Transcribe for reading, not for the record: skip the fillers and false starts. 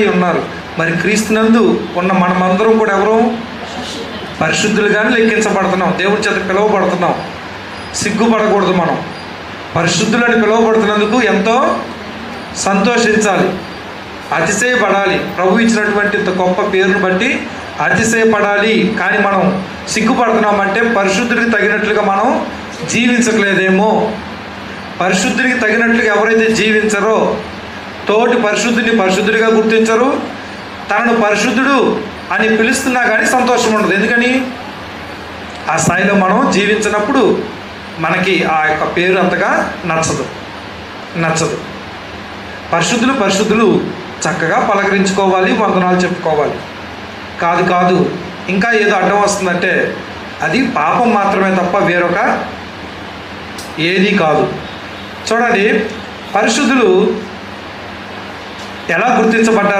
ఉన్నారు. మరి క్రీస్తునందు ఉన్న మనమందరం కూడా ఎవరు? పరిశుద్ధులుగానే లెక్కించబడుతున్నాం, దేవుడి చేత పిలువబడుతున్నాం. సిగ్గుపడకూడదు. మనం పరిశుద్ధులని పిలువబడుతున్నందుకు ఎంతో సంతోషించాలి, అతిశయపడాలి. ప్రభు ఇచ్చినటువంటి ఇంత గొప్ప పేరును బట్టి అతిశయపడాలి. కానీ మనం సిగ్గుపడుతున్నామంటే పరిశుద్ధుడికి తగినట్లుగా మనం జీవించట్లేదేమో. పరిశుద్ధుడికి తగినట్లుగా ఎవరైతే జీవించరో, తోటి పరిశుద్ధుని పరిశుద్ధుడిగా గుర్తించరు, తనను పరిశుద్ధుడు అని పిలుస్తున్నా కానీ సంతోషం ఉండదు. ఎందుకని? ఆ స్థాయిలో మనం జీవించినప్పుడు మనకి ఆ యొక్క పేరు అంతగా నచ్చదు. పరిశుద్ధులు చక్కగా పలకరించుకోవాలి, వందనాలు చెప్పుకోవాలి. కాదు ఇంకా ఏదో అడ్డం వస్తుందంటే అది పాపం మాత్రమే తప్ప వేరొక ఏదీ కాదు. చూడండి, పరిశుద్ధులు ఎలా గుర్తించబడ్డారు?